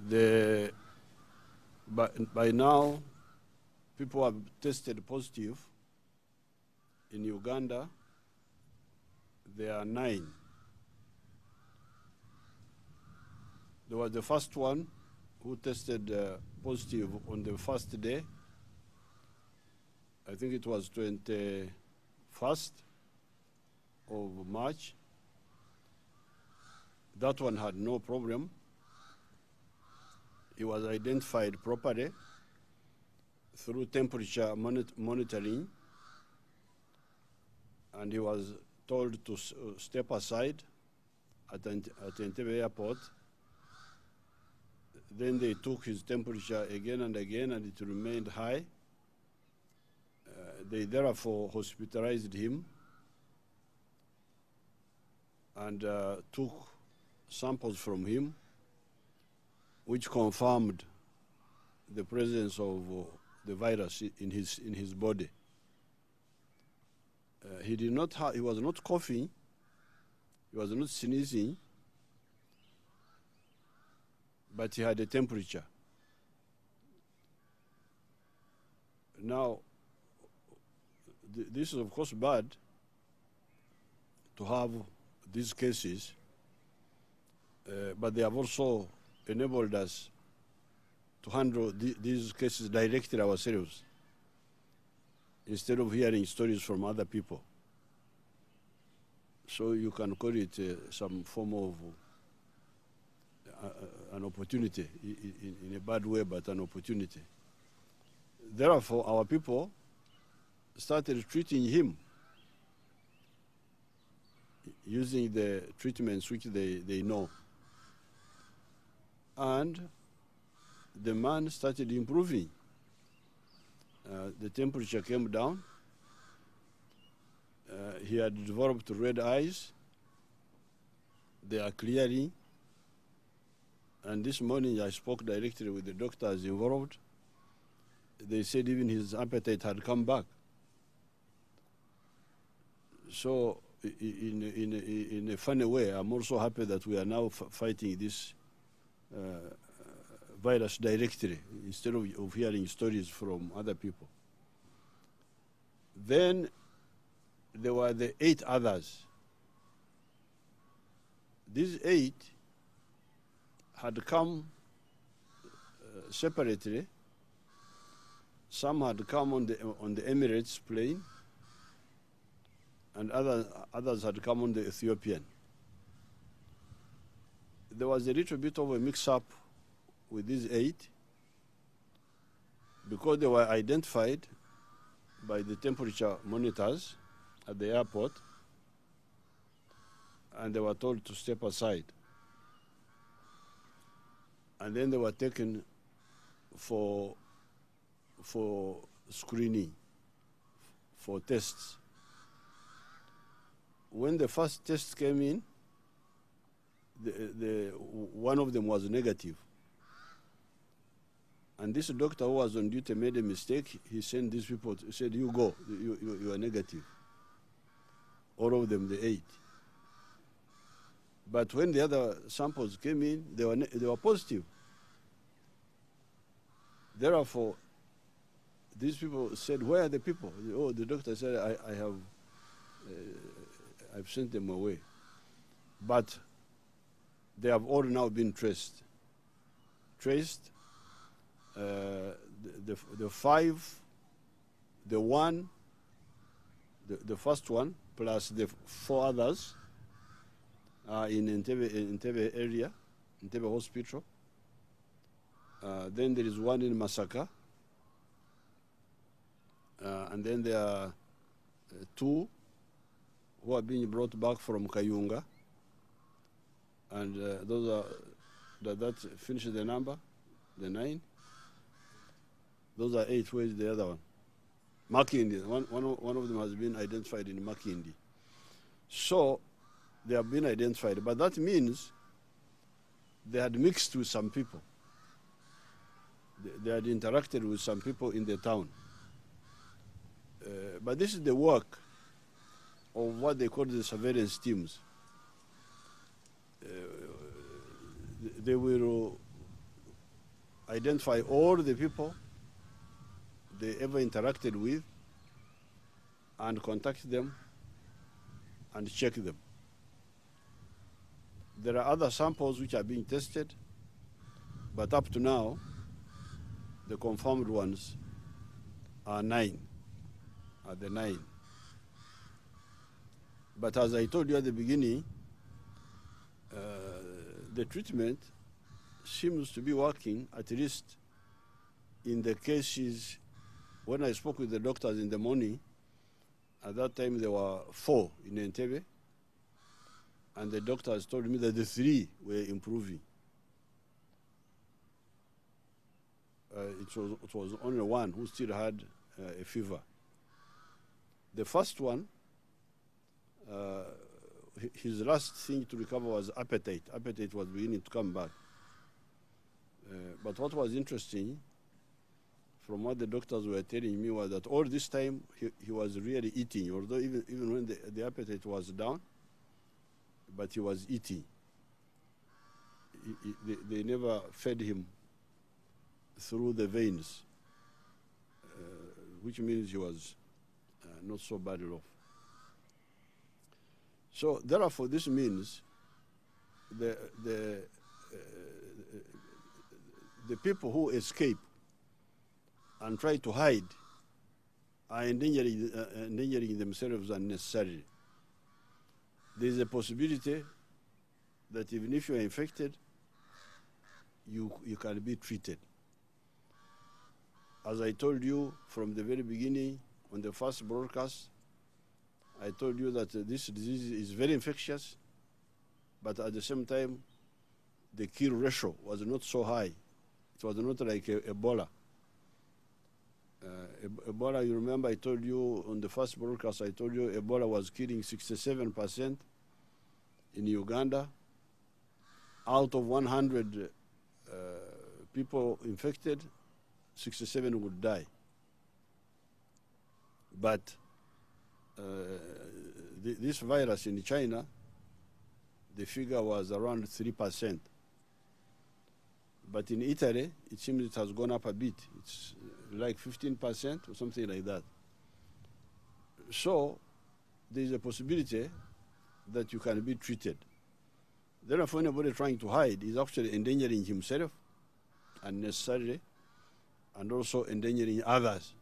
By now, people have tested positive. In Uganda, there are 9. There was the first one who tested positive on the first day. I think it was 21st of March. That one had no problem. He was identified properly through temperature monitoring, and he was told to step aside at Entebbe Airport. Then they took his temperature again and again, and it remained high. They therefore hospitalized him and took samples from him, which confirmed the presence of the virus in his body. He was not coughing, he was not sneezing, but he had a temperature. Now, this is of course bad to have these cases, but they have also enabled us to handle these cases directly ourselves instead of hearing stories from other people. So you can call it some form of an opportunity, in a bad way, but an opportunity. Therefore, our people started treating him using the treatments which they know. And the man started improving. The temperature came down. He had developed red eyes. They are clearing. And this morning I spoke directly with the doctors involved. They said even his appetite had come back. So in a funny way, I'm also happy that we are now fighting this virus directly instead of hearing stories from other people. Then there were the 8 others. These 8 had come separately. Some had come on the Emirates plane, and others had come on the Ethiopian. There was a little bit of a mix-up with these 8 because they were identified by the temperature monitors at the airport, and they were told to step aside. And then they were taken for screening, for tests. When the first test came in, one of them was negative. And this doctor who was on duty made a mistake. He sent these people, said, you go, you are negative. All of them, the 8. But when the other samples came in, they were positive. Therefore, these people said, where are the people? Oh, the doctor said, I've sent them away. But they have all now been traced. The 5, the 1, the first one, plus the 4 others are in Entebbe area, Entebbe Hospital. Then there is one in Masaka. And then there are 2 who are being brought back from Kayunga. And those are, that finishes the number, the 9. Those are 8. Where is the other one? Makindi. One of them has been identified in Makindi. So they have been identified. But that means they had mixed with some people. They had interacted with some people in the town. But this is the work of what they call the surveillance teams. They will identify all the people they ever interacted with and contact them and check them. There are other samples which are being tested, but up to now, the confirmed ones are 9, are the 9. But as I told you at the beginning, the treatment seems to be working, at least in the cases. When I spoke with the doctors in the morning, at that time there were 4 in Entebbe, and the doctors told me that the 3 were improving. It was only 1 who still had a fever. The first one, his last thing to recover was appetite. Appetite was beginning to come back. But what was interesting, from what the doctors were telling me, was that all this time he was really eating, although even when the appetite was down, but he was eating. They never fed him through the veins, which means he was not so badly off. So therefore, this means the people who escape and try to hide are endangering themselves unnecessarily. There is a possibility that even if you are infected, you can be treated. As I told you from the very beginning, on the first broadcast, I told you that this disease is very infectious, but at the same time, the kill ratio was not so high. It was not like Ebola. Ebola, you remember I told you on the first broadcast, I told you Ebola was killing 67% in Uganda. Out of 100 people infected, 67 would die. But this virus in China, the figure was around 3%. But in Italy, it seems it has gone up a bit. It's like 15% or something like that. So there is a possibility that you can be treated. Therefore, anybody trying to hide is actually endangering himself unnecessarily and also endangering others.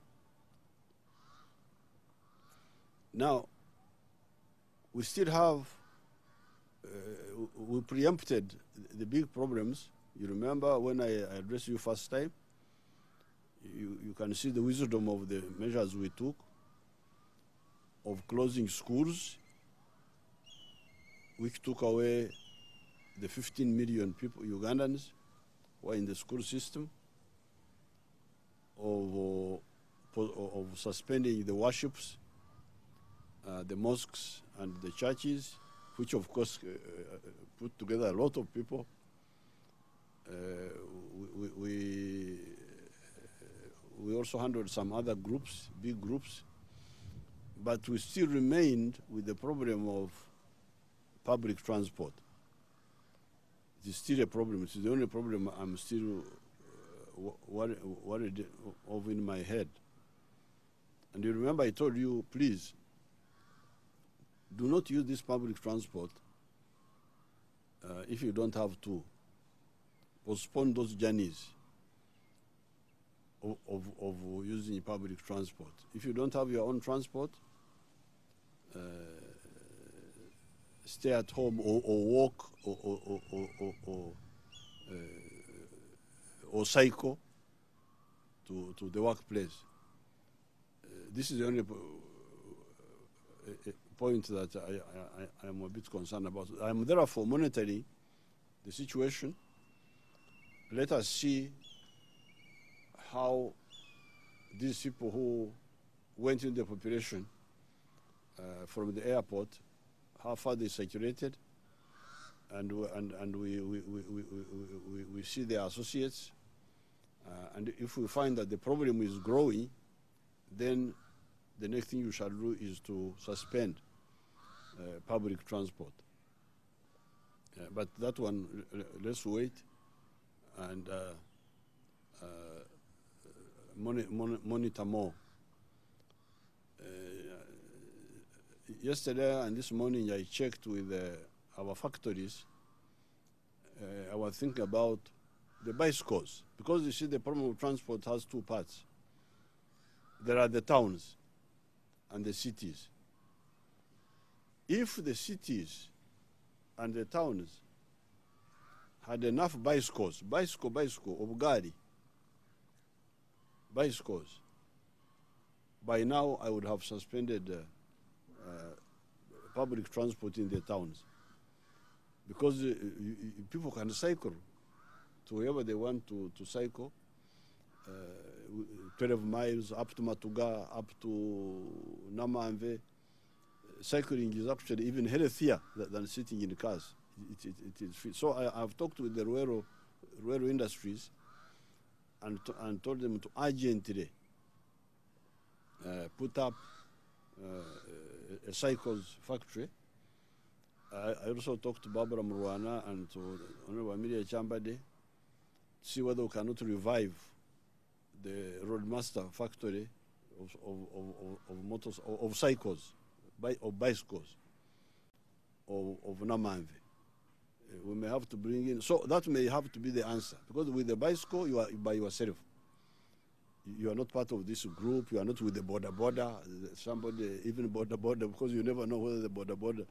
Now, we still have, we preempted the big problems. You remember when I addressed you first time, you can see the wisdom of the measures we took of closing schools, which took away the 15 million people, Ugandans, who are in the school system, of suspending the worships, the mosques and the churches, which of course put together a lot of people. We also handled some other groups, big groups, but we still remained with the problem of public transport. It is still a problem. It is the only problem I'm still worried of in my head. And you remember I told you, please, do not use this public transport if you don't have to. Postpone those journeys of using public transport. If you don't have your own transport, stay at home or walk or cycle to the workplace. This is the only point that I am a bit concerned about. I am therefore monitoring the situation. Let us see how these people who went in the population from the airport, how far they circulated, and we see their associates. And if we find that the problem is growing, then the next thing you shall do is to suspend public transport. But that one, let's wait. And monitor more. Yesterday and this morning I checked with our factories. I was thinking about the bicycles, because you see the problem of transport has two parts. There are the towns and the cities. If the cities and the towns had enough bicycles, Obugari, bicycles, by now I would have suspended public transport in the towns. Because people can cycle to wherever they want to cycle, 12 miles up to Matuga, up to Namanve. Cycling is actually even healthier than sitting in cars. It is free. So I've talked with the rural industries and told them to urgently put up a cycles factory. I also talked to Barbara Murwana and to Honorable Amelia Chambade to see whether we cannot revive the Roadmaster factory of cycles, of bicycles, of Namanve. We may have to bring in, so that may have to be the answer, because with the bicycle you are by yourself. You are not part of this group, you are not with the border, somebody, even border, because you never know whether the border,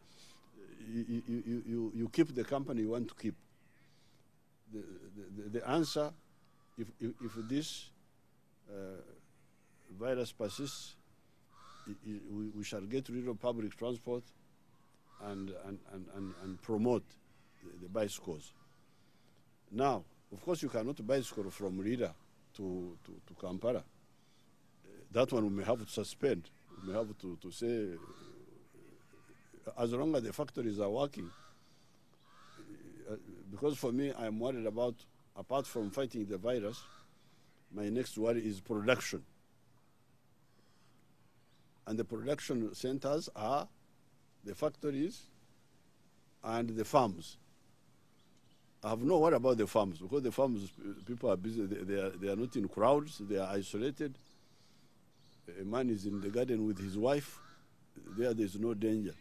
you keep the company you want to keep. The answer, if this virus persists, we shall get rid of public transport and promote the bicycles. Now, of course, you cannot bicycle from Rida to Kampala. That one we may have to suspend. We may have to say, as long as the factories are working, because for me, I'm worried about, apart from fighting the virus, my next worry is production. And the production centers are the factories and the farms. I have no worry about the farms, because the farms, people are busy, they are not in crowds, they are isolated. A man is in the garden with his wife, there is no danger.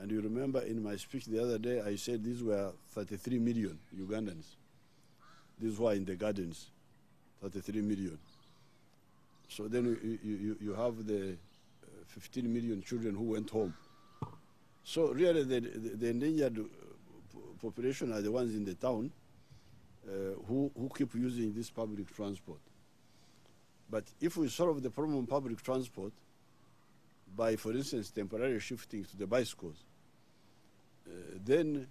And you remember in my speech the other day, I said these were 33 million Ugandans. These were in the gardens, 33 million. So then you have the 15 million children who went home. So really the endangered population are the ones in the town who keep using this public transport. But if we solve the problem of public transport by, for instance, temporarily shifting to the bicycles, then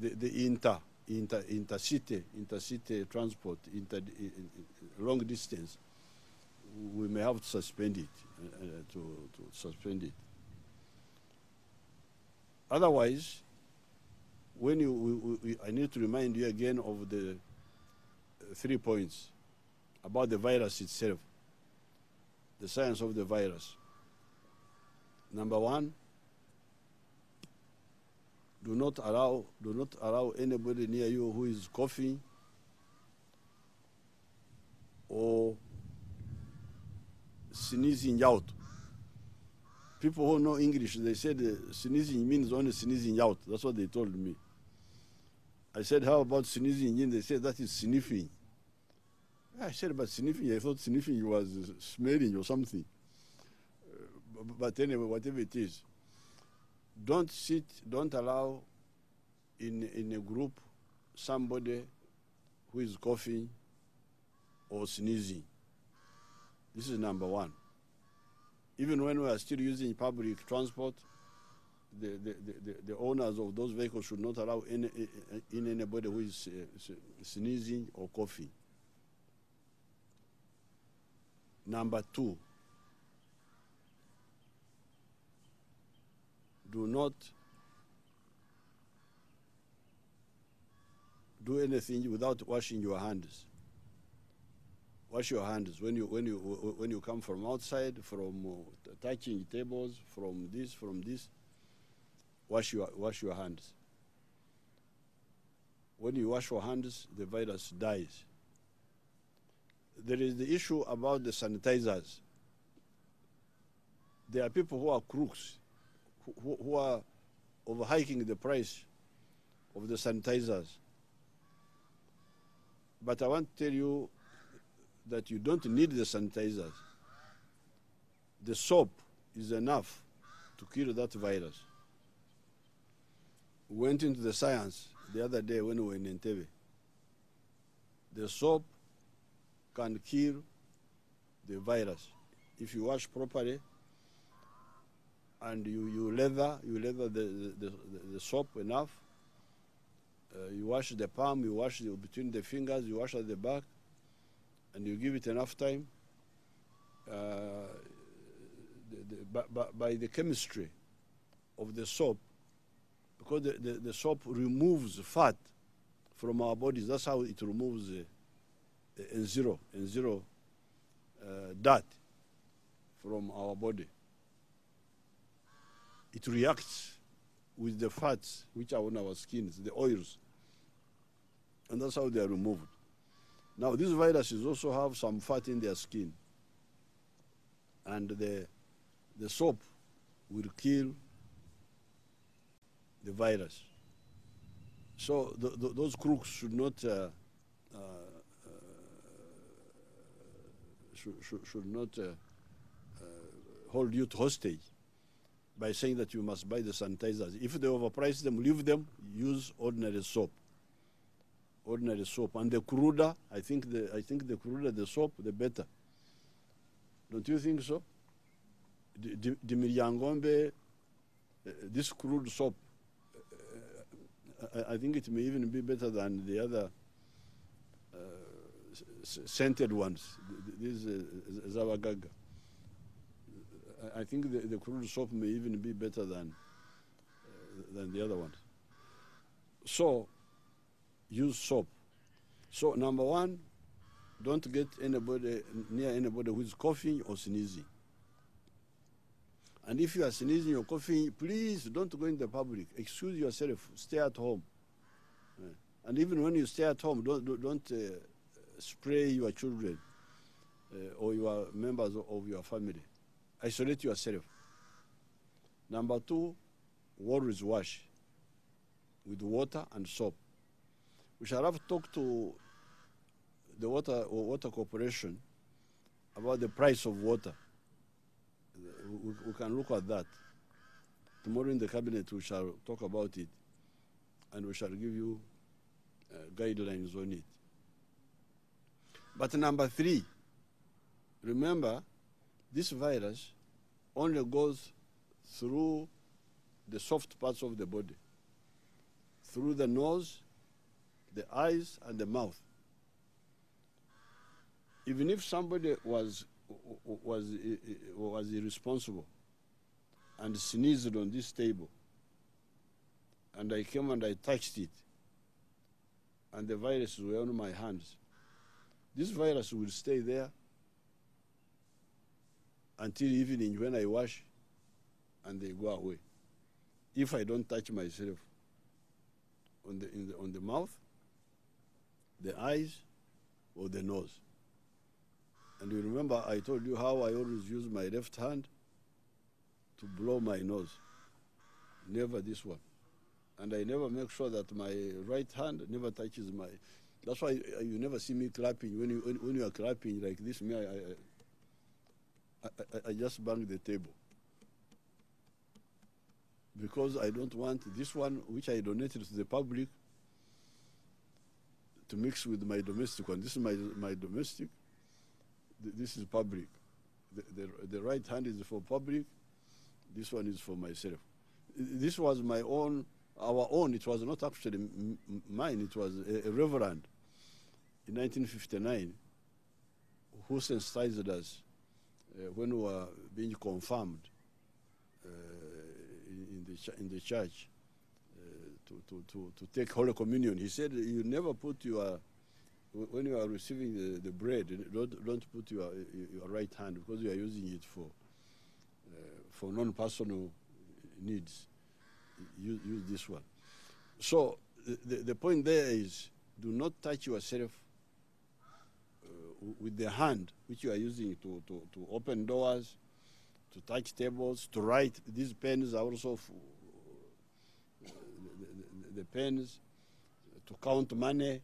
the intercity transport, long distance, we may have to suspend it, to suspend it. Otherwise, when I need to remind you again of the 3 points about the virus itself, the science of the virus. Number one, do not allow anybody near you who is coughing or sneezing out. People who know English, they said sneezing means only sneezing out. That's what they told me. I said, how about sneezing in? They said that is sniffing. I said, but sniffing, I thought sniffing was smelling or something. But anyway, whatever it is, don't allow in a group somebody who is coughing or sneezing. This is number one. Even when we are still using public transport, the owners of those vehicles should not allow anybody who is sneezing or coughing. Number two, do not do anything without washing your hands. Wash your hands when you come from outside, from touching tables, from this. Wash your hands. When you wash your hands, the virus dies. there is the issue about the sanitizers. There are people who are crooks, who are overhiking the price of the sanitizers. But I want to tell you that you don't need the sanitizers. The soap is enough to kill that virus. We went into the science the other day when we were in Entebbe. The soap can kill the virus if you wash properly and you lather the soap enough. You wash the palm, you wash between the fingers, you wash at the back, and you give it enough time. By the chemistry of the soap, because the soap removes fat from our bodies. That's how it removes N0 dirt from our body. It reacts with the fats which are on our skins, the oils, and that's how they are removed. Now, these viruses also have some fat in their skin, and the soap will kill the virus. So those crooks should not hold you to hostage by saying that you must buy the sanitizers. If they overprice them, leave them, use ordinary soap. Ordinary soap. And the cruder, I think the cruder the soap, the better. Don't you think so? The Miryangombe, this crude soap, I think it may even be better than the other scented ones. This Zawagaga. I think the crude soap may even be better than the other ones. So, use soap. So, number one, don't get anybody near anybody who is coughing or sneezing. And if you are sneezing or coughing, please don't go in the public. Excuse yourself. Stay at home. And even when you stay at home, don't spray your children or your members of your family. Isolate yourself. Number two, always wash with water and soap. We shall have talked to the water corporation about the price of water. We can look at that. Tomorrow in the cabinet we shall talk about it, and we shall give you guidelines on it. But number three, remember, this virus only goes through the soft parts of the body, through the nose, the eyes, and the mouth. Even if somebody was irresponsible and sneezed on this table, and I came and I touched it, and the virus were on my hands, this virus will stay there until evening when I wash and they go away. If I don't touch myself on the mouth, the eyes, or the nose. And you remember I told you how I always use my left hand to blow my nose. Never this one. And I never make sure that my right hand never touches my... That's why you never see me clapping. When you are clapping like this, me, I just bang the table. Because I don't want this one, which I donated to the public, to mix with my domestic one. This is my domestic. This is public. The right hand is for public. This one is for myself. This was my own, our own. It was not actually mine. It was a reverend in 1959 who sensitized us when we were being confirmed in the church to take Holy Communion. He said, you never put your, when you are receiving the bread, don't put your right hand, because you are using it for non-personal needs. Use this one. So the point there is, do not touch yourself with the hand, which you are using to open doors, to touch tables, to write. These pens are also the pens to count money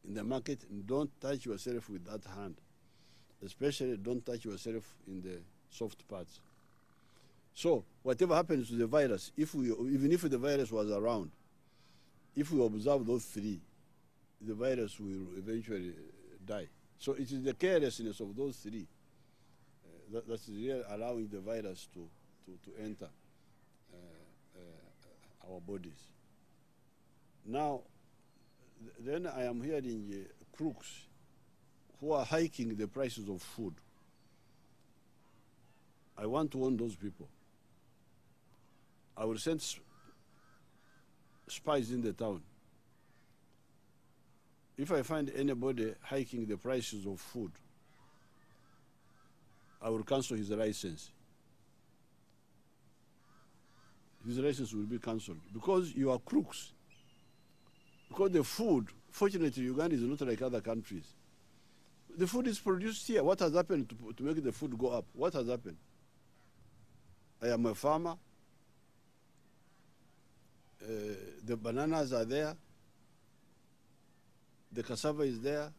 in the market. And don't touch yourself with that hand. Especially don't touch yourself in the soft parts. So whatever happens to the virus, even if the virus was around, if we observe those three, the virus will eventually die. So it is the carelessness of those three that's really allowing the virus to enter our bodies. Now, then I am hearing crooks who are hiking the prices of food. I want to warn those people. I will send spies in the town. If I find anybody hiking the prices of food, I will cancel his license. His license will be cancelled because you are crooks. Because the food, fortunately, Uganda is not like other countries. The food is produced here. What has happened to make the food go up? What has happened? I am a farmer. The bananas are there. The cassava is there.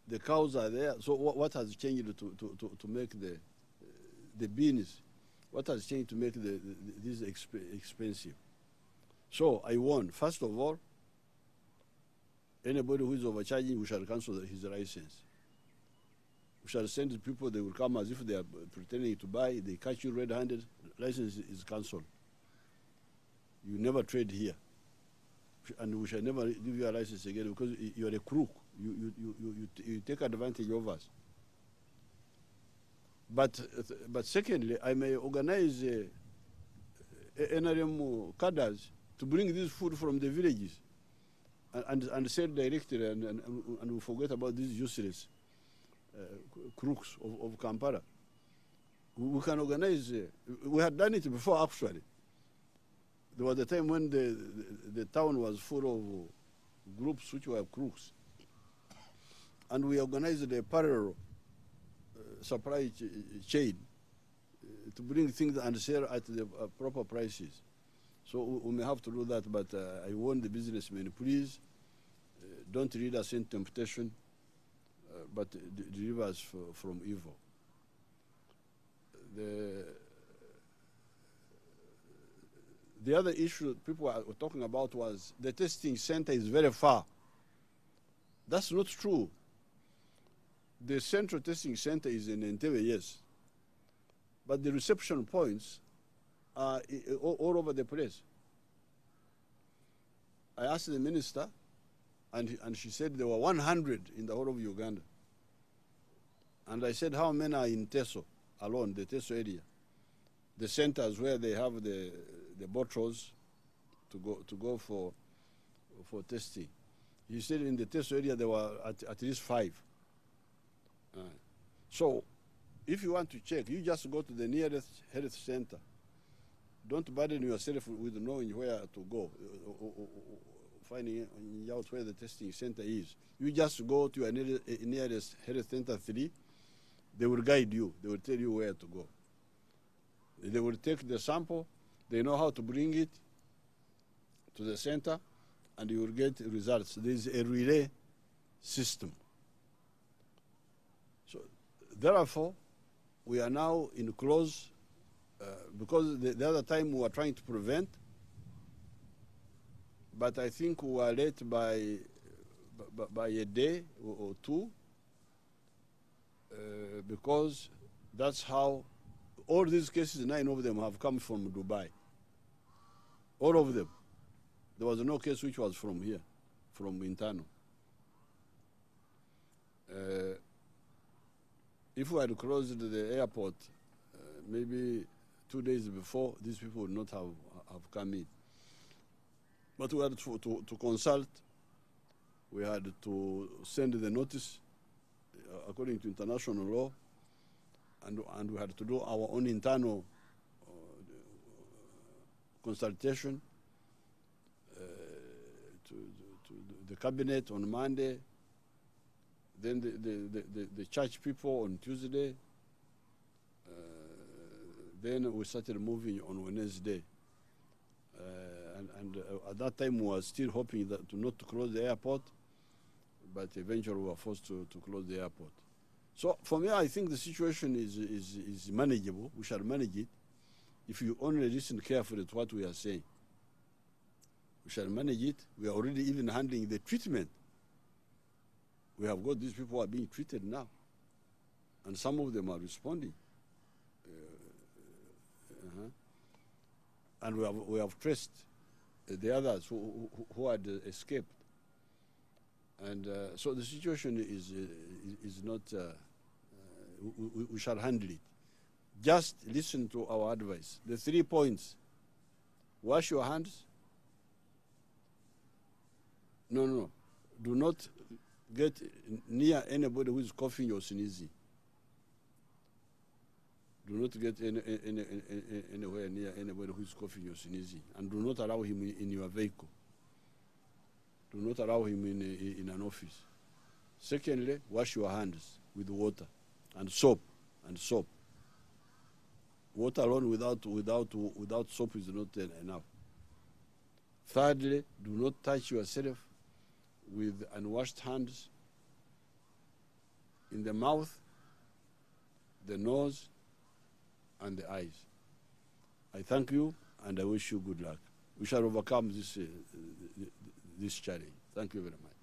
The cows are there. So what has changed to make the beans? What has changed to make this expensive? So I warn, first of all, anybody who is overcharging, we shall cancel his license. We shall send people, they will come as if they are pretending to buy. They catch you red-handed, license is cancelled. You never trade here. And we shall never give you a license again because you are a crook. You take advantage of us. But secondly, I may organize NRM cadres to bring this food from the villages and sell directly, and we forget about these useless crooks of Kampala. We can organize. We had done it before, actually. There was a time when the town was full of groups which were crooks. And we organized a parallel supply chain to bring things and sell at the proper prices. So we may have to do that, but I warn the businessmen, please don't lead us in temptation, but deliver us from evil. The other issue people were talking about was the testing center is very far. That's not true. The central testing center is in Entebbe, yes. But the reception points are all over the place. I asked the minister, and she said there were 100 in the whole of Uganda. And I said, how many are in Teso alone, the Teso area? The centers where they have the bottles to go for testing. He said in the Teso area there were at least 5. So if you want to check, you just go to the nearest health center. Don't burden yourself with knowing where to go, or finding out where the testing center is. You just go to your nearest health center 3. They will guide you. They will tell you where to go. They will take the sample. They know how to bring it to the center, and you will get results. There is a relay system. So, therefore, we are now in close, because the other time we were trying to prevent, but I think we were late by a day or two, because that's how all these cases, 9 of them have come from Dubai. All of them. There was no case which was from here, from internal. If we had closed the airport maybe 2 days before, these people would not have come in. But we had to consult. We had to send the notice according to international law, and we had to do our own internal consultation to the cabinet on Monday, Then the church people on Tuesday. Then we started moving on Wednesday. At that time, we were still hoping that not to close the airport, but eventually we were forced to close the airport. So for me, I think the situation is manageable. We shall manage it if you only listen carefully to what we are saying. We shall manage it. We are already even handling the treatment. We have got these people who are being treated now, and some of them are responding. And we have traced the others who had escaped. And so the situation is not, we shall handle it. Just listen to our advice. The 3 points: wash your hands. No. Do not get near anybody who is coughing or sneezing. Do not get anywhere near anybody who is coughing or sneezing. And do not allow him in your vehicle. Do not allow him in an office. Secondly, wash your hands with water and soap. Water alone without soap is not enough. Thirdly, do not touch yourself with unwashed hands in the mouth, the nose, and the eyes. I thank you and I wish you good luck. We shall overcome this challenge. Thank you very much.